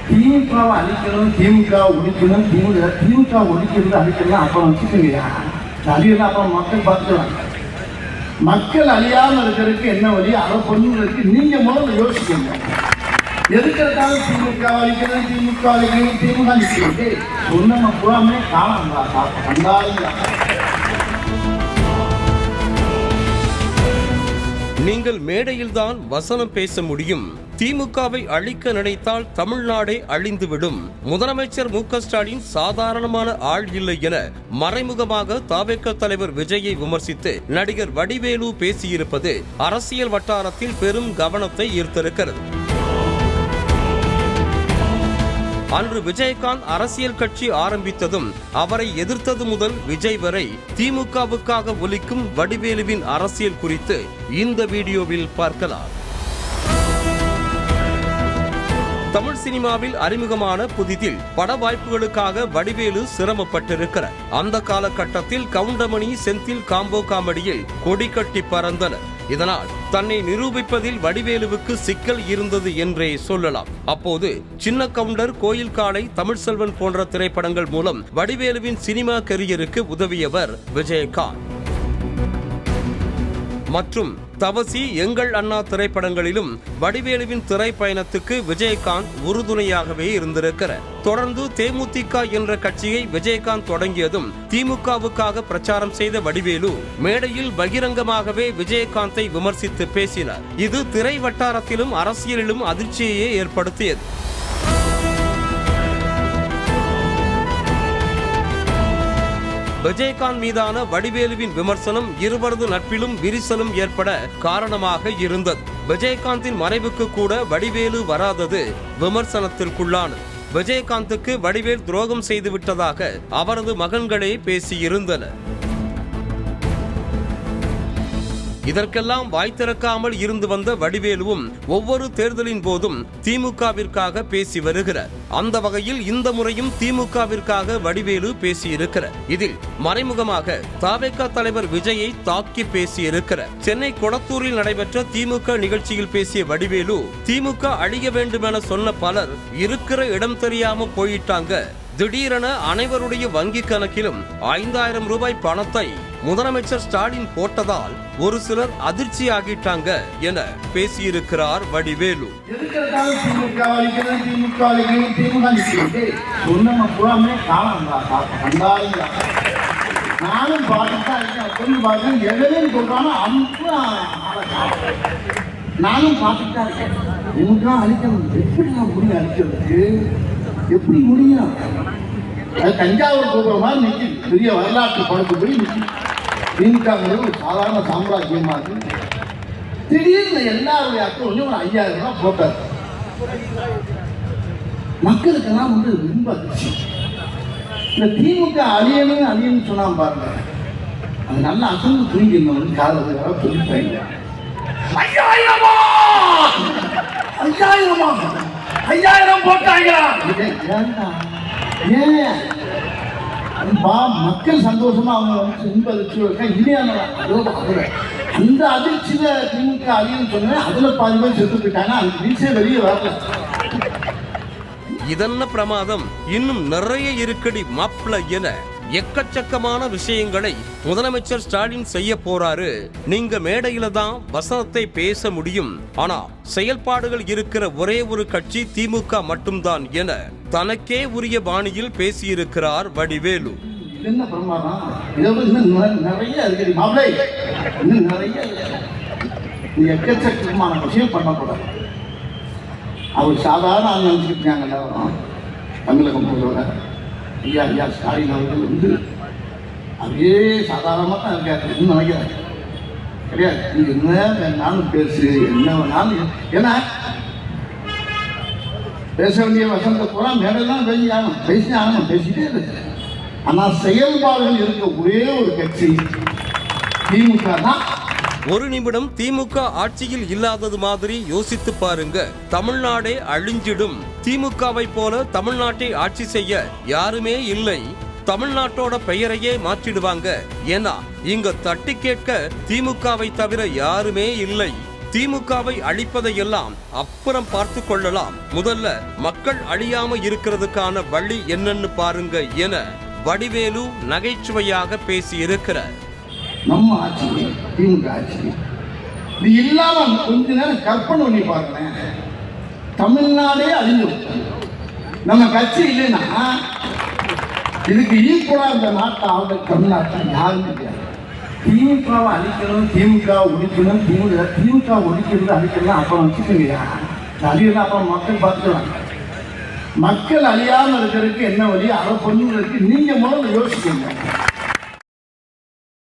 திமுகவை அழிக்கணும், திமுக ஒழிக்கணும், திமுக ஒழிக்கிறது அழிக்கலாம். அப்புறம் வச்சுக்கோங்க, அழியலாம். அப்புறம் மக்கள் பார்த்துக்கலாம். மக்கள் அழியாமல் இருக்கிறதுக்கு என்ன வழி, அதை பொண்ணுங்களுக்கு நீங்க முதல்ல யோசிக்கணும். எதுக்கிறதாலும் திமுக அழிக்கணும், திமுக அழிக்கணும், திமுக அழிக்கிறது சொன்ன புறாமே காலம் கண்டாலும். நீங்கள் மேடையில்தான் வசனம் பேச முடியும். திமுகவை அழிக்க நினைத்தால் தமிழ்நாடே அழிந்துவிடும். முதலமைச்சர் மு.க. ஸ்டாலின் சாதாரணமான ஆள் இல்லை என மறைமுகமாக தவேக தலைவர் விஜயை விமர்சித்து நடிகர் வடிவேலு பேசியிருப்பது அரசியல் வட்டாரத்தில் பெரும் கவனத்தை ஈர்த்திருக்கிறது. அன்று விஜயகாந்த் அரசியல் கட்சி ஆரம்பித்ததும் அவரை எதிர்த்தது முதல் விஜய் வரை திமுகவுக்காக ஒலிக்கும் வடிவேலுவின் அரசியல் குறித்து இந்த வீடியோவில் பார்க்கலாம். தமிழ் சினிமாவில் அறிமுகமான புதிதில் பட வாய்ப்புகளுக்காக வடிவேலு சிரமப்பட்டிருக்கிறார். அந்த காலகட்டத்தில் கவுண்டமணி செந்தில் காம்போ காமெடியில் கொடி கட்டி பறந்தனர். இதனால் தன்னை நிரூபிப்பதில் வடிவேலுவுக்கு சிக்கல் இருந்தது என்றே சொல்லலாம். அப்போது சின்ன கவுண்டர், கோயில் காளை, தமிழ் செல்வன் போன்ற திரைப்படங்கள் மூலம் வடிவேலுவின் சினிமா கெரியருக்கு உதவியவர் விஜயகாந்த். மற்றும் தவசி, எங்கள் அண்ணா திரைப்படங்களிலும் வடிவேலுவின் திரைப்பயணத்துக்கு விஜயகாந்த் உறுதுணையாகவே இருந்திருக்கிறார். தொடர்ந்து தேமுதிக என்ற கட்சியை விஜயகாந்த் தொடங்கியதும் திமுகவுக்காக பிரச்சாரம் செய்த வடிவேலு மேடையில் பகிரங்கமாகவே விஜயகாந்தை விமர்சித்து பேசினார். இது திரை வட்டாரத்திலும் அரசியலிலும் அதிர்ச்சியையே ஏற்படுத்தியது. விஜயகாந்த் மீதான வடிவேலுவின் விமர்சனம் இருவரது நட்பிலும் விரிசலும் ஏற்பட காரணமாக இருந்தது. விஜயகாந்தின் மறைவுக்கு கூட வடிவேலு வராதது விமர்சனத்திற்குள்ளானது. விஜயகாந்துக்கு வடிவேல் துரோகம் செய்துவிட்டதாக அவரது மகன்களே பேசியிருந்தனர். இதற்கெல்லாம் வாய் திறக்காமல் இருந்து வந்த வடிவேலுவும் ஒவ்வொரு தேர்தலின் போதும் திமுகவிற்காக பேசி வருகிறார். அந்த வகையில் இந்த முறையும் திமுகவிற்காக வடிவேலு பேசியிருக்கிறார். இதில் மறைமுகமாக தவேக தலைவர் விஜயை தாக்கி பேசியிருக்கிறார். சென்னை கொளத்தூரில் நடைபெற்ற திமுக நிகழ்ச்சியில் பேசிய வடிவேலு, திமுக அழிய வேண்டும் என சொன்ன பலர் இருக்கிற இடம் தெரியாம போயிட்டாங்க. திடீரென அனைவருடைய வங்கி கணக்கிலும் 5000 ரூபாய் பணத்தை முதலமைச்சர் ஸ்டாலின் போட்டதால் ஒரு சிலர் அதிர்ச்சி ஆகிட்டாங்க என பேசியிருக்கிறார் வடிவேலு. எப்படி முடியும்? தஞ்சாவூர் கோபுரம் மாதிரி நிற்கிது. பெரிய வரலாற்று படத்து போய் நிற்கிது. திமுக ஒரு சாதாரண சாம்ராஜ்யமா இருக்கு. திடீர்னு எல்லாருடைய அக்கௌண்ட்லையும் ஒரு 5000 ரூபாய் போட்டார். மக்களுக்கெல்லாம் ரொம்ப அதிர்ச்சி. இந்த திமுக அழியணும்னு சொன்னா பாருங்க, அது நல்லா அசந்து தூங்கிருந்தவங்க காலத்துக்காக சொல்லிட்டாங்க. 5000 போட்டாங்க. ஏன் மக்கள் சந்தோஷமா அவங்க அந்த அதிர்ச்சியில திமுக அழியும் சொன்ன அதுல பாதி பேர் செத்து போயிட்டாங்க. அந்த வீழ்ச்சியே வெளியே வரல. இதென்ன பிரமாதம், இன்னும் நிறைய இருக்கடி மாப்பிள என எக்கச்சக்கமான விஷயங்களை முதலமைச்சர் ஸ்டாலின் செய்ய போறாரு. நீங்க மேடையில தான் வசனத்தை பேச முடியும், ஆனா செயல்பாடுகள் இருக்கிற ஒரே ஒரு கட்சி திமுக மட்டும்தான் என தனக்கே உரிய பாணியில் பேசியிருக்கிறார் வடிவேலு. என்ன பிரமாதம், இன்னும் நிறைய இருக்கு மாப்பிளை, இன்னும் நிறைய எக்கச்சக்கமான விஷயம் பண்ணக்கூடாது. அவர் சாதாரண ஆள் நினைச்சுக்கிட்டு இருக்காங்க எல்லாரும். தமிழகம் முதல்வர ஐயா ஸ்டாலின் அவர்கள் அதே சாதாரணமாக தான் இருக்காரு நினைக்கிறாங்க. கிடையாது, நீங்க என்ன வேணாலும் பேசு, என்ன வேணாலும். ஏன்னா பேச வேண்டிய வசனத்தை பூரா மேடெல்லாம் பேசி ஆகணும், பேசிட்டே இருக்கு. ஆனால் செயல்பாடுகள் இருக்க ஒரே ஒரு கட்சி திமுக தான். ஒரு நிமிடம் திமுக ஆட்சியில் இல்லாதது மாதிரி யோசித்து பாருங்க. தமிழ்நாடே அழிஞ்சிடும். திமுகவை போல தமிழ்நாட்டை ஆட்சி செய்ய யாருமே இல்லை. தமிழ்நாட்டோட பெயரையே மாற்றிடுவாங்க. ஏன்னா இங்க தட்டி கேட்க திமுகவை தவிர யாருமே இல்லை. திமுகவை அழிப்பதையெல்லாம் அப்புறம் பார்த்து கொள்ளலாம், முதல்ல மக்கள் அழியாம இருக்கிறதுக்கான வழி என்னன்னு பாருங்க என வடிவேலு நகைச்சுவையாக பேசியிருக்கிறார். நம்ம ஆட்சி திமுக ஆட்சி இது இல்லாம கொஞ்ச நேரம் கற்பனை பண்ணி பார்க்கிறேன், தமிழ்நாடே அழிஞ்சிடும். நம்ம கட்சி இல்லைன்னா இதுக்கு ஈக்குவலா இந்த நாட்டை ஆளுநர் தமிழ்நாட்டில் யாருமே கிடையாது. திமுகவை அழிக்கணும், திமுக ஒழிக்கணும், திமுக ஒழிக்கிறது அழிக்கலாம் அப்புறம் வச்சுக்கோங்கய்யா. அழியலாம் அப்புறம் மக்கள் பார்த்துக்கலாம். மக்கள் அழியாம இருக்கிறதுக்கு என்ன வழி, அதை பண்ணுறதுக்கு நீங்க முதல்ல யோசிக்கணும்.